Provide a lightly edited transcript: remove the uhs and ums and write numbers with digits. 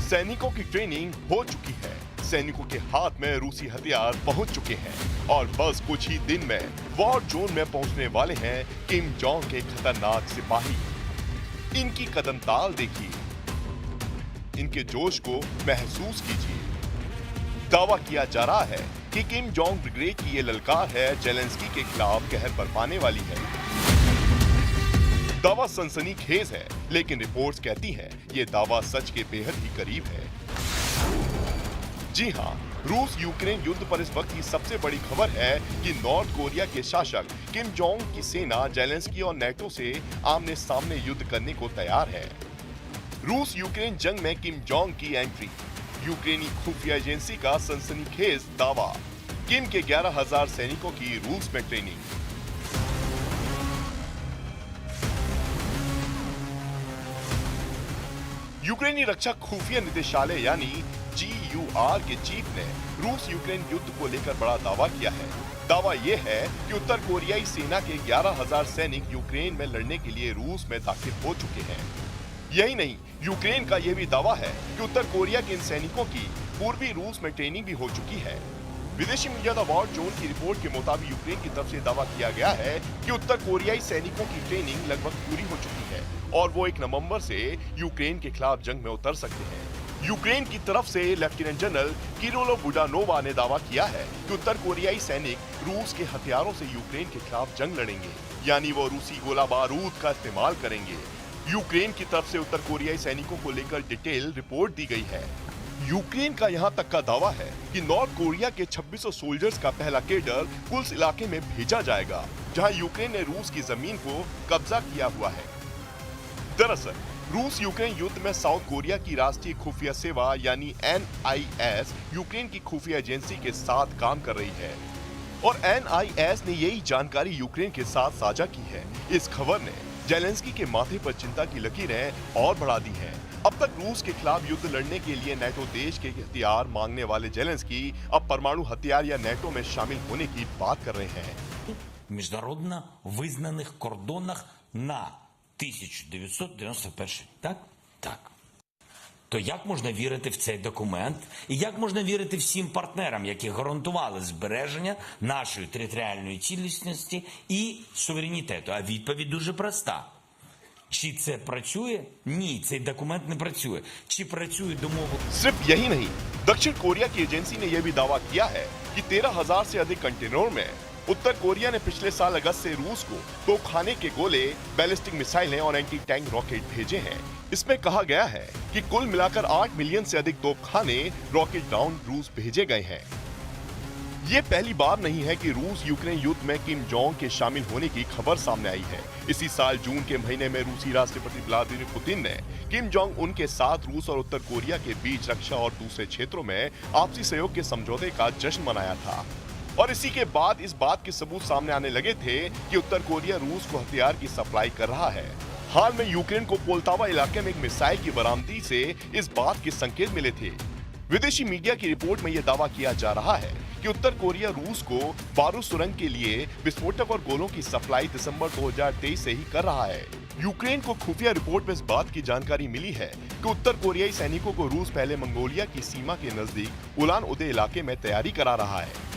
सैनिकों की ट्रेनिंग हो चुकी है, सैनिकों के हाथ में रूसी हथियार पहुंच चुके हैं और बस कुछ ही दिन में वॉर जोन में पहुंचने वाले हैं किम जोंग के खतरनाक सिपाही। इनकी कदम ताल देखिए, इनके जोश को महसूस कीजिए। दावा किया जा रहा है कि किम जोंग ब्रिगेड की ये ललकार है जेलेंस्की के खिलाफ कहर बरपाने वाली है। दावा सनसनीखेज है, लेकिन रिपोर्ट्स कहती हैं ये दावा सच के बेहद ही करीब है। जी हां, रूस यूक्रेन युद्ध पर इस वक्त की सबसे बड़ी खबर है कि नॉर्थ कोरिया के शासक किम जोंग की सेना जेलेंस्की और नेटो से आमने सामने युद्ध करने को तैयार है। रूस यूक्रेन जंग में किम जोंग की एंट्री, यूक्रेनी खुफिया एजेंसी का सनसनीखेज दावा, किम के 11,000 सैनिकों की रूस में ट्रेनिंग। यूक्रेनी रक्षा खुफिया निदेशालय यानी GUR के चीफ ने रूस यूक्रेन युद्ध को लेकर बड़ा दावा किया है। दावा यह है कि उत्तर कोरियाई सेना के 11,000 सैनिक यूक्रेन में लड़ने के लिए रूस में दाखिल हो चुके हैं। यही नहीं, यूक्रेन का यह भी दावा है कि उत्तर कोरिया के इन सैनिकों की पूर्वी रूस में ट्रेनिंग भी हो चुकी है। विदेशी मीडिया द वॉर जोन की रिपोर्ट के मुताबिक यूक्रेन की तरफ से दावा किया गया है कि उत्तर कोरियाई सैनिकों की ट्रेनिंग लगभग पूरी हो चुकी है और वो 1 नवंबर से यूक्रेन के खिलाफ जंग में उतर सकते हैं। यूक्रेन की तरफ से लेफ्टिनेंट जनरल किरिलो बुडानोवा ने दावा किया है कि उत्तर कोरियाई सैनिक रूस के हथियारों से यूक्रेन के खिलाफ जंग लड़ेंगे, यानी वो रूसी गोला बारूद का इस्तेमाल करेंगे। यूक्रेन की तरफ से उत्तर कोरियाई सैनिकों को लेकर डिटेल रिपोर्ट दी गई है। यूक्रेन का यहाँ तक का दावा है कि नॉर्थ कोरिया के 2600 सोल्जर्स का पहला केडर कुल्स इलाके में भेजा जाएगा, जहाँ यूक्रेन ने रूस की जमीन को कब्जा किया हुआ है। दरअसल रूस यूक्रेन युद्ध में साउथ कोरिया की राष्ट्रीय खुफिया सेवा यानी NIS यूक्रेन की खुफिया एजेंसी के साथ काम कर रही है और NIS ने यही जानकारी यूक्रेन के साथ साझा की है। इस खबर ने जेलेंस्की के माथे पर चिंता की लकीरें और बढ़ा दी हैं। अब तक रूस के खिलाफ युद्ध लड़ने के लिए नेटो देश के हथियार मांगने वाले जेलेंस्की अब परमाणु हथियार या नेटो में शामिल होने की बात कर रहे हैं। Міжнародно визнаних кордонах на 1991. Так? Так. То як можна вірити в цей документ? І як можна вірити всім партнерам, які гарантували збереження нашої територіальної цілісності і суверенітету? А відповідь дуже проста. Чи це працює? Ні, цей документ не працює. Чи працює домовленість? सिर्फ यही नहीं, दक्षिण कोरिया की एजेंसी ने यह भी दावा किया है कि 13,000 से अधिक कंटेनरों में उत्तर कोरिया ने पिछले साल अगस्त से रूस को तोपखाने के गोले, बैलिस्टिक मिसाइलें और एंटी टैंक रॉकेट भेजे हैं। इसमें कहा गया है कि कुल मिलाकर 8 मिलियन से अधिक तोपखाने, रॉकेट राउंड रूस भेजे गए हैं। ये पहली बार नहीं है कि रूस यूक्रेन युद्ध में किम जोंग के शामिल होने की खबर सामने आई है। इसी साल जून के महीने में रूसी राष्ट्रपति व्लादिमीर पुतिन ने किम जोंग उन के साथ रूस और उत्तर कोरिया के बीच रक्षा और दूसरे क्षेत्रों में आपसी सहयोग के समझौते का जश्न मनाया था और इसी के बाद इस बात के सबूत सामने आने लगे थे कि उत्तर कोरिया रूस को हथियार की सप्लाई कर रहा है। हाल में यूक्रेन को पोल्टावा इलाके में एक मिसाइल की बरामदी से इस बात के संकेत मिले थे। विदेशी मीडिया की रिपोर्ट में यह दावा किया जा रहा है कि उत्तर कोरिया रूस को बारूद सुरंग के लिए विस्फोटक और गोलों की सप्लाई दिसंबर 2023 से ही कर रहा है। यूक्रेन को खुफिया रिपोर्ट में इस बात की जानकारी मिली है कि उत्तर कोरियाई सैनिकों को रूस पहले मंगोलिया की सीमा के नजदीक उलान उदे इलाके में तैयारी करा रहा है।